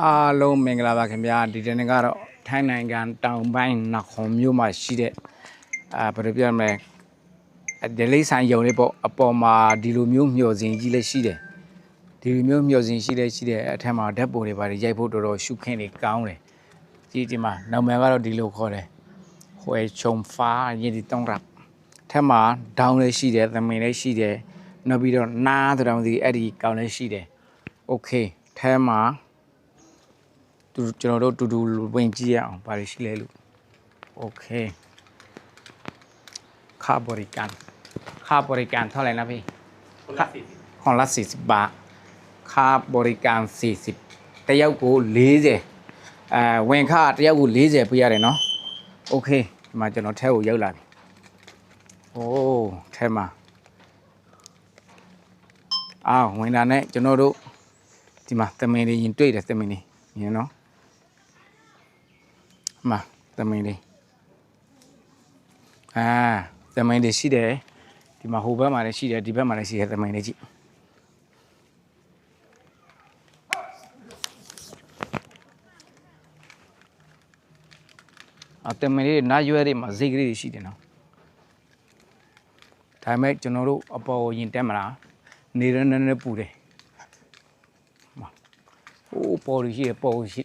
အားလုံးမင်္ဂလာပါခင်ဗျာဒီတနေ့ကတော့ထိုင်းနိုင်ငံတောင်ပိုင်းနခွန်မြို့မှာရှိတဲ့ဘယ်လိုပြောမလဲဒီလေးဆိုင်ရုံလေးပေါ့အပေါ်မှာဒီလိုမျိုးမျှော်စင်ကြီးလည်းရှိတယ်ဒီလိုမျိုးမျှော်စင်ရှိတဲ့အထက်မှာဓာတ်ပုံတွေပါတယ်ရိုက်ဖို့တော်တော်ရှုခင်းနေကောင်းတယ်ဒီမှာနာမည်ကတော့ဒီလိုခေါ်တယ်ဟွေချုံဖာရည်ဒီတုံးရပ်ထက်မှာဒေါင်းလည်းရှိတယ်သမင်လည်းရှိတယ်နောက်ပြီးတော့နားဆိုတော့ဒီအဲ့ဒီကောင်းလည်းရှိတယ်โอเคထဲမှာကျွန်တော်တို့တူဝင်ကြည့်ရအောင်ဘာတွေရှိလဲလို့โอเคค่าบริการเท่าไหร่นะพี่คนละ40 บาทค่าบริการ40တယောက်ကို40ဝင်ခတယောက်ကို40ပေးရတယ်နော်โอเคဒီမှာကျွန်တော်ထဲကိုရောက်လာပြီโอ้ထဲမှာဝင်လာနဲ့ကျွန်တော်တို့ဒီမှာသမင်တွေရင်တွေ့တယ်သမင်တွေမြင်နော်မှာသမင်လေးသမင်လေးရှိတယ်ဒီမှာဟိုဘက်မှာလည်းရှိတယ်ဒီဘက်မှာလည်းရှိတယ်သမင်လေးကြည့်သမင်လေးနားရွယ်တွေမှာဈေးကလေးတွေရှိတယ်နော်ဒါပေမဲ့ကျွန်တော်တို့အပေါ်ကိုရင်တက်မလားနေရနေပူတယ်ဟိုပေါ်လို့ရှိရပေါ်ရှိ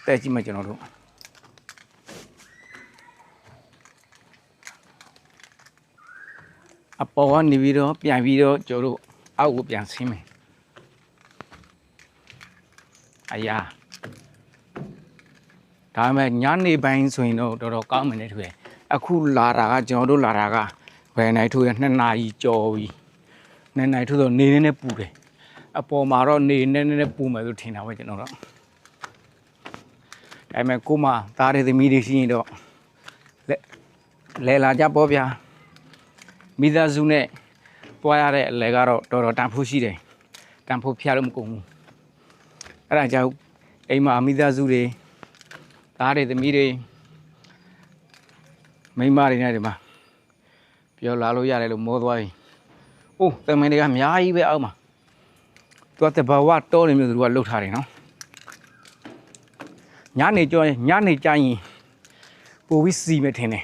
တက်ကြည့်မှကျွန်တော်တို့အပေါ်ကနေပြီးတော့ပြန်ပြီးတော့ကျွန်တော်တို့အောက်ကိုပြန်ဆင်းမယ်ဒါပေမဲ့ညနေပိုင်းဆိုရင်တော့တော်တော်ကောင်းမယ်နဲ့ထင်တယ်အခုလာတာကကျွန်တော်တို့လာတာကဘယ်နိုင်ထိုးရ2 နာရီကျော်ပြီ2 နာရီထိုးတော့နေနေပူတယ်အပေါ်မှာတော့နေနေပူမယ်လို့ထင်တာပဲကျွန်တော်တော့ဒါပေမဲ့ကိုမသားတဲ့သမီးတွေရှိရင်တော့လဲလာကြပေါ့ဗျာမိသားစုနဲ့တွားရတဲ့အလဲကတော့တော်တော်တန်ဖိုးရှိတယ်တန်ဖိုးဖျားလို့မကုန်ဘူးအဲ့ဒါကြောင့်အိမ်မှာမိသားစုတွေသားတွေသမီးတွေမိန်းမတွေနဲ့ဒီမှာပြောလာလို့ရတယ်လို့မောသွားပြီအိုးသမင်တွေကအများကြီးပဲအောက်မှာသူကတဘာဝတောနေမျိုးသူကလှုပ်ထားတယ်နော်ညနေကြရင်ပိုပြီးစီမယ်ထင်တယ်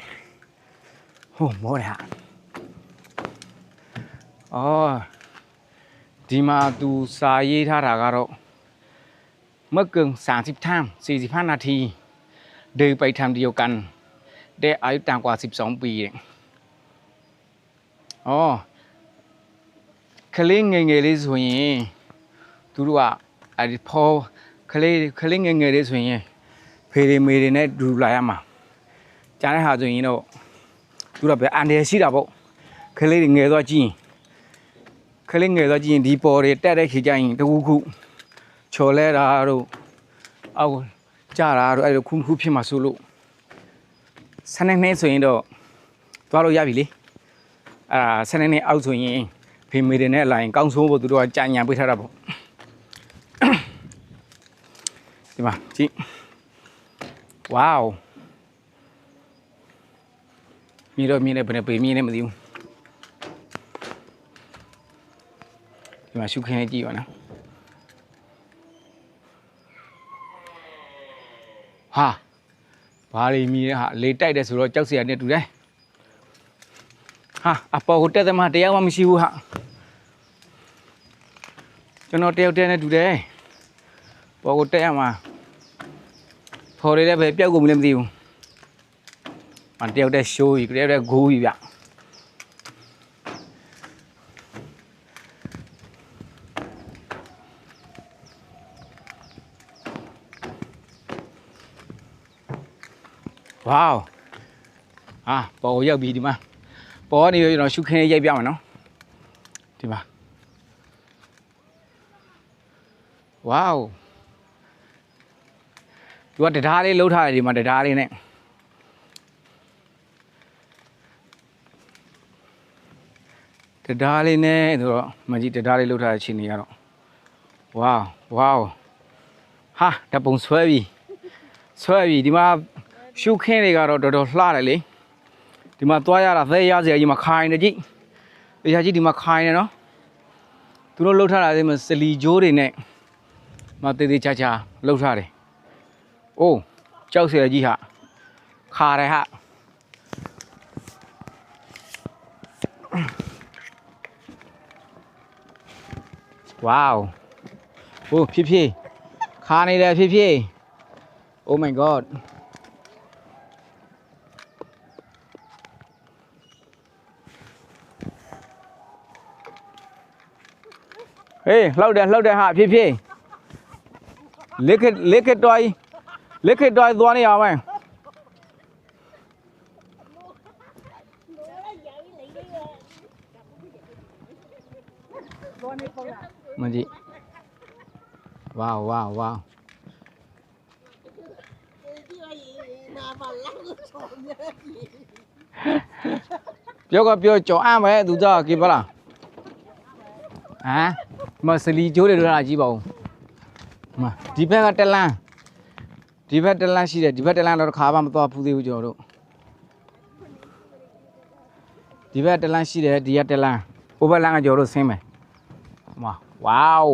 ဟုတ်မောတယ်ဟာဒီမှာသူစာရေးထားတာကတော့เมื่อเกิน30 ท่าม45 นาทีเดินไปทางเดียวกันได้อายุต่ำกว่า12 ปีကလေးငယ်လေးဆိုရင်သူတို့ကพอကလေးငယ်လေးဆိုရင်ဖေတွေမေတွေနဲ့ဒူလာရမှာကြားတဲ့ဟာဆိုရင်တော့သူတို့ပဲအန်တယ်ရှိတာပေါ့ကလေးငယ်သွားကြည့်ရင်ဒီပေါ်တွေတက်တဲ့ခေကြရင်တခုခုချော်လဲတာတို့အောက်ကြတာတို့အဲ့လိုခုဖြစ်မှာဆိုလို့12 နှစ်ဆိုရင်တော့သွားလို့ရပြီလေ12 နှစ်အောက်ဆိုရင်ဖေမေတွေနဲ့လာရင်ကောင်းဆိုးဖို့သူတို့ကကြာညံပေးထားတာပေါ့ဒီမှာကြည့်ဝေါမြင်နေဘယ်နဲ့ပေမြင်နေမသိဘူးဒီမှာရှုခင်းကြည့်ပါနော်ဘာတွေမြည်ဟာလေတိုက်တယ်ဆိုတော့ကြောက်စရာနဲ့တူတယ်အပေါ်ကိုတက်သမားတရားမှမရှိဘူးဟာကျွန်တော်တယောက်တည်းနဲ့တူတယ်ပေါ်ကိုတက်ရမှာဖော်ရတဲ့ပဲပျောက်ကုန်မလဲမသိဘူးတယောက်တည်းရှိုးကြီးတယောက်တည်းဂိုးကြီးဗျဝေါပေါ်ကိုရောက်ပြီဒီမှာပေါ်ကနေကျွန်တော်ရှုခင်းရိုက်ပြမယ်နော်ဒီမှာဝေါသူကတရားလေးလှုပ်ထားတယ်ဒီမှာတရားလေးနဲ့ဆိုတော့မကြီးတရားလေးလှုပ်ထားတဲ့ချိန်ကြီးကတော့ဝေါဓာတ်ပုံဆွဲပြီဒီမှာရှုခင်းတွေကတော့တော်တော်လှတယ်လေဒီမှာသွားရတာသဲရစရာကြီးမှာခိုင်းနေကြည့်တရားကြီးဒီမှာခိုင်းနေနော်သူတို့လှုပ်ထားတာဒီမှာစလီဂျိုးတွေနဲ့ မတေးသေးချာချာလှုပ်ထားတယ်အိုးကြောက်စရာကြီးဟာခါတယ်ဟာဝေါဟိုဖြည်းဖြည်းခါနေတယ်ဖြည်းဖြည်း Oh my god ဟေးလှုပ်တယ်ဟာဖြည်းဖြည်းလက်ခတွိုင်းသွားနေအောင်မယ်မကြီးဝေါပြောကြော်အားမယ်သူသားကြည့်ပါလားဟမ်မစလီကျိုးတယ်လို့လားကြည့်ပါဦးမဒီဘက်ကတက်လန်းရှိတယ်ဒီဘက်တက်လန်းတော့ခါမှမသွားဘူးသေးဘူးကျွန်တော်တို့ဒီဘက်တက်လန်းရှိတယ်ဒီကတက်လန်းဟိုဘက်လန်းကကျွန်တော်တို့ဆင်းမယ်ဝေါဟ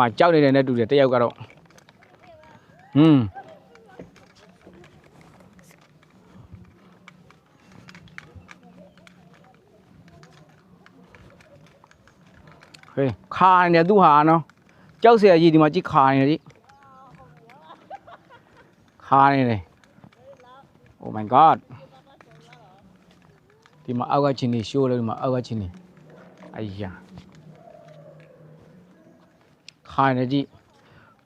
ိုကြောက်နေတယ်နဲ့တူတယ်တယောက်ကတော့ဟေးခါနေတယ်သူဟာနော်ကြောက်စရာကြီးဒီမှာကြည့်ခါနေတယ်ခါနေတယ် Oh my god ဒီမှာအောက်ကချင်းနေရှိုးလို့ဒီမှာအောက်ကချင်းနေအယားခါနေကြည့်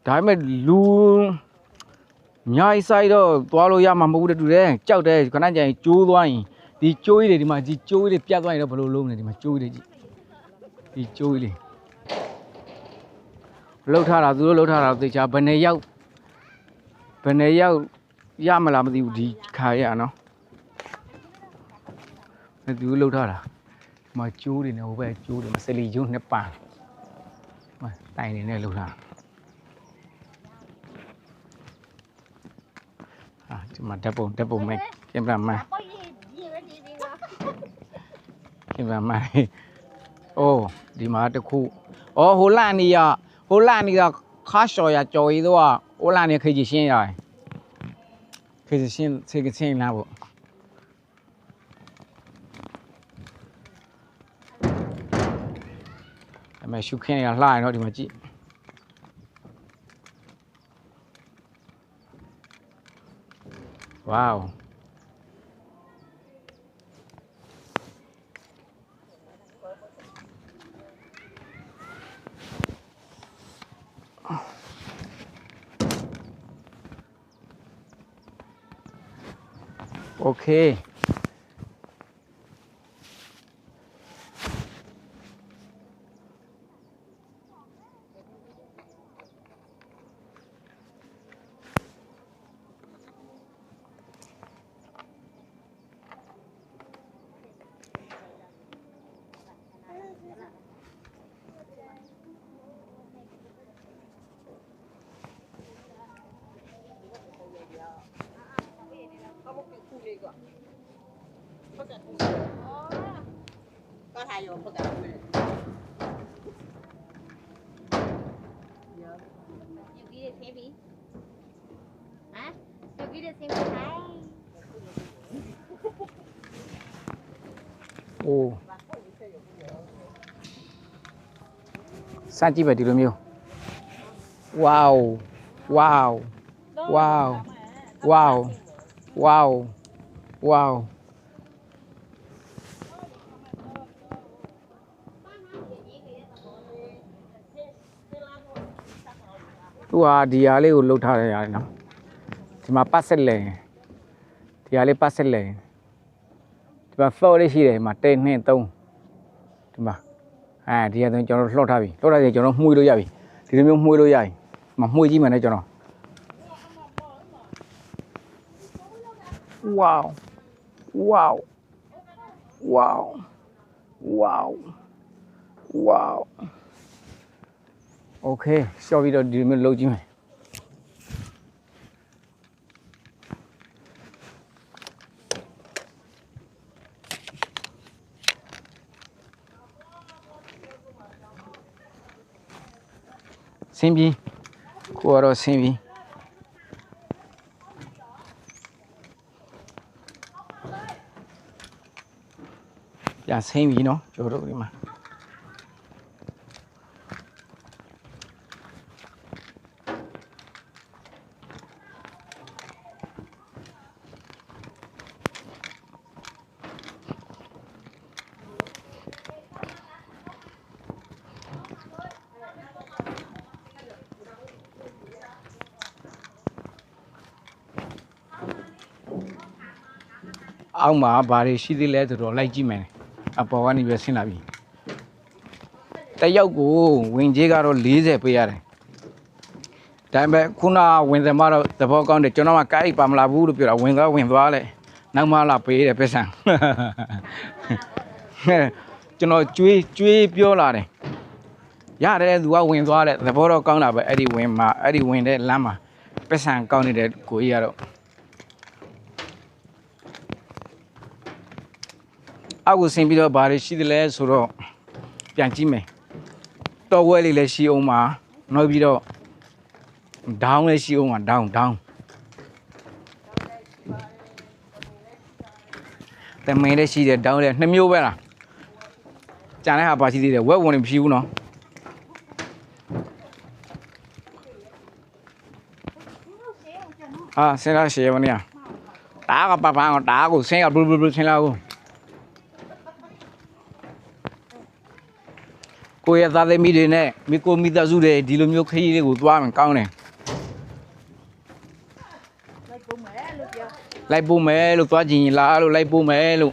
ဒါပေမဲ့လူညာဆိုင်တော့သွားလို့ရမှာမဟုတ်ဘူးတူတယ်ကြောက်တယ်ခဏကြာရင်ကျိုးသွားရင်ဒီကျိုးကြီးတွေဒီမှာဒီကျိုးကြီးတွေပြတ်သွားရင်တော့ဘယ်လိုလုပ်မလဲဒီမှာကျိုးကြီးတွေကြည့်ဒီကျိုးကြီးတွေလှုပ်ထားတာသူတို့လှုပ်ထားတာသိချာဘယ်နဲ့ရောက်ရမလားမသိဘူးဒီခါရနော်သူလှုပ်ထားတာဒီမှာကျိုးတွေနဲ့ဟိုဘက်ကျိုးတွေမစလီကျိုးနှစ်ပန်းတိုင်နေနဲ့လှုပ်ထားဒီမှာဓာတ်ပုံမဲ့ကင်မရာမန်အိုးဒီမှာတခုဟိုလာနီကခါရှော်ရကြော်ရီတော့ဟိုလာနီခေကြီးရှင်းရတယ်ခေကြီးရှင်းလာပေါ့အမေရှုခင်းရလှရတော့ဒီမှာကြည့်ဝေါโอเคcó thay vô có cả 여기 세비 여기를 세비โอ้စကြည့်ပဲဒီလိုမျိုးဝေါသူဟာဒီဟာလေးကိုလှုပ်ထားတယ်ရတယ်နော်ဒီမှာပတ်ဆက်လဲဒီဟာလေးပတ်ဆက်လဲဒီမှာဖော်လေးရှိတယ်ဒီမှာ1 2 3ဒီမှာဒီဟာဆိုကျွန်တော်လှော့ထားပြီလှော့ထားရင်ကျွန်တော်မှုလို့ရပြီဒီလိုမျိုးမှုလို့ရပြီမမှုကြည့်မှလည်းကျွန်တော်ဝေါโอเคရှော့ပြီးတော့ဒီလိုမျိုးလုပ်ကြည့်မယ် ဆင်းပြီးကိုကတော့ဆင်းပြီးပြန်ဆင်းပြီးနော်ကျွန်တော်တို့ဒီမှာအောက်မှာဘာတွေရှိသေးလဲဆိုတော့လိုက်ကြည့်မယ်အပေါ်ကနေပဲဆင်းလာပြီတယောက်ကိုဝင်ကြီးကတော့40ပေးရတယ်ဒါပေမဲ့ခုနဝင်တယ်မှာတော့သဘောကောင်းတယ်ကျွန်တော်ကကိုက်ပါမလာဘူးလို့ပြောတာဝင်သွားလဲနောက်မှလာပေးတယ်ပဲဆန်ကျွန်တော်ကျွေးပြောလာတယ်ရတယ်သူကဝင်သွားတယ်သဘောတော့ကောင်းတာပဲအဲ့ဒီဝင်တဲ့လမ်းမှာပဲဆန်ကောင်းနေတဲ့ကိုကြီးကတော့အောက်ကိုဆင်းပြီးတော့ဘာတွေရှိသလဲဆိုတော့ပြန်ကြည့်မယ်တော်ဝဲလေးလည်းရှိအောင်ပါနောက်ပြီးတော့ဒေါင်းလည်းရှိအောင်ပါဒေါင်းတမင်းလည်းရှိတယ်ဒေါင်းလည်း2မျိုးပဲလားကြံတဲ့ဟာပါရှိသေးတယ်ဝက်ဝင်နေမရှိဘူးနော်ဟာဆင်းလာရှေ့မနေရတာကပပန်းတာကိုဆင်းရဘလူဆင်းလာကိုရသားသမီးတွေနဲ့မိကိုမိသားစုတွေဒီလိုမျိုးခရီးလေးကိုသွားမှကောင်းတယ်လိုက်ပို့မယ်လို့သွားကြည့်ရင်လားလို့လိုက်ပို့မယ်လို့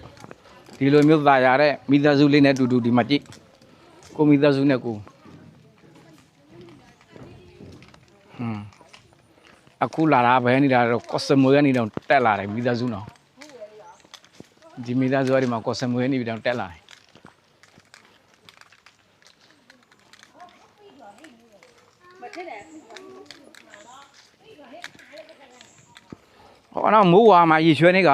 ဒီလိုမျိုးသာရတဲ့မိသားစုလေးနဲ့တူဒီမှာကြည့်ကိုမိသားစုနဲ့ကိုအခုလာတာပဲနေတာတော့ကော့စမိုရနေတော့တက်လာတယ်မိသားစုနော်ဒီမိသားစုတွေမှာကော့စမိုရနေပြီးတော့တက်လာတယ်ဟောနော်မိုးဝါမှာရေရွှဲနေက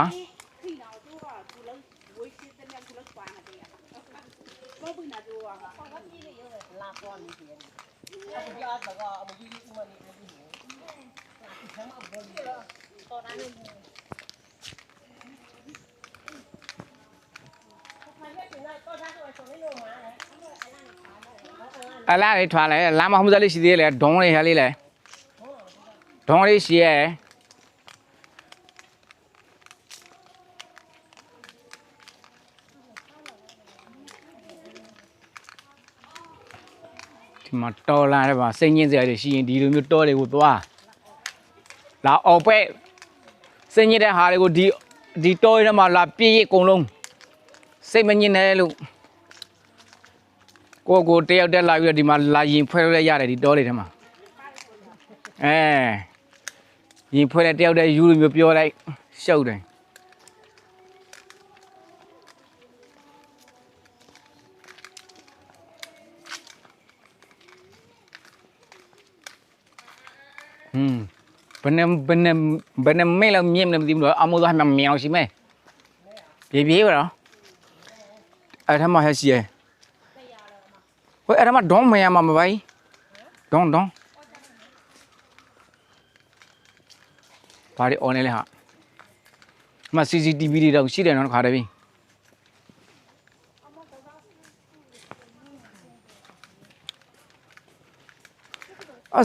အလားလေးထွာလဲလမ်းမဟုတ်လေးရှိသေးလေဒုံးလေးဟာလေးလေဒုံးလေးရှိရဲ့ဒီမှာတော်လာတယ်ပါစိတ်ညစ်စရာတွေရှိရင်ဒီလိုမျိုးတော်တွေကိုသွားလာအော်ပဲစိတ်ညစ်တဲ့ဟာတွေကိုဒီတော်ရထဲမှာလာပြည့်ရအကုန်လုံးစိတ်မညစ်နဲ့လို့ကိုတယောက်တက်လာပြီးတော့ဒီမှာလာရင်ဖွဲလဲရတယ်ဒီတော်လေးထဲမှာရင်ဖွဲတဲ့တယောက်တည်းယူလိုမျိုးပြောလိုက်ရှုပ်တယ်ဘယ်နဲ့မဲလောက်မြင့်နေမသိဘူးတော့အမိုးသားမှမြောင်ရှိမဲပြေပါတော့အဲ့ထမှာရှိရဲ့ဟိုအဲ့ထမှာဒုံးမရမှာမပိုင်ဒုံးဘာတွေអော်နေလဲဟာဒီမှာ CCTV တွေတော့ရှိတယ်နော်ခါတယ်ပြီ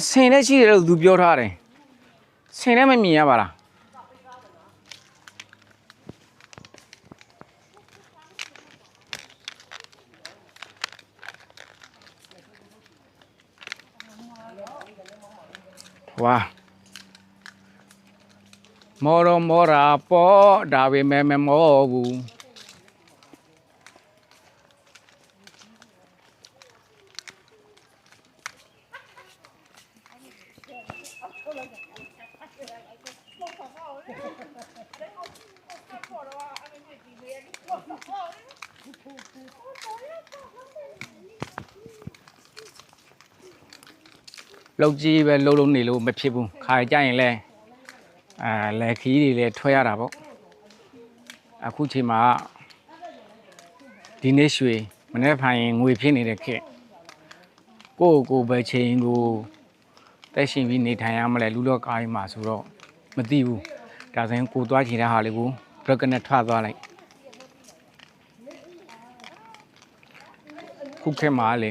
ဆင်းနဲ့ရှိတယ်လို့သူပြောထားတယ်ဆင်းနဲ့မမြင်ရပါလားဝါမောရာပေါ်ဒါပေမဲ့မမောဘူးလောက်ကြီးပဲလုံးနေလို့မဖြစ်ဘူးခါကြရင်လဲလက်ခီးတွေလည်းထွက်ရတာပေါ့အခုချိန်မှာဒီနေ့ရွှေမနေ့ဖိုင်ငွေဖြစ်နေတဲ့ခေတ်ကိုပဲချိန်ကို တက်ရှင်ပြီးနေထိုင်ရမလဲလူလောကားကြီးမှာဆိုတော့မသိဘူးဒါဆိုရင်ကိုသွားချင်တဲ့ဟာလေးကိုဘရက်ကနေထွက်သွားလိုက်ခုခေတ်မှာလေ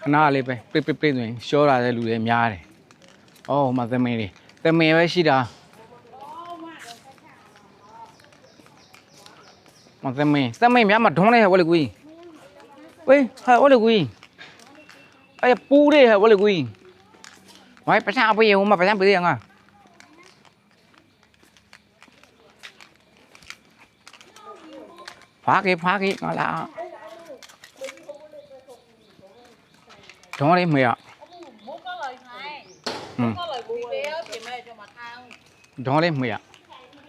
ခဏလေးပဲပြပြပြဆိုရင်ရှောတာတဲ့လူတွေများတယ်။အော်မသမင်းလေးသမင်းပဲရှိတာမသမင်းများမထုံးလိုက်ဟဲ့ဝလေကွီဝေးဟဲ့ဝလေကွီအဲ့ပူးလေးဟဲ့ဝလေကွီဝိုင်းပစံအပေးဟိုမှာပစံပေးရငါဖားကေငါလာထုံးလေးမေရ Mua có lời này. Có lời bùi béo thì mẹ cho mà thang. ထုံးလေးမေရ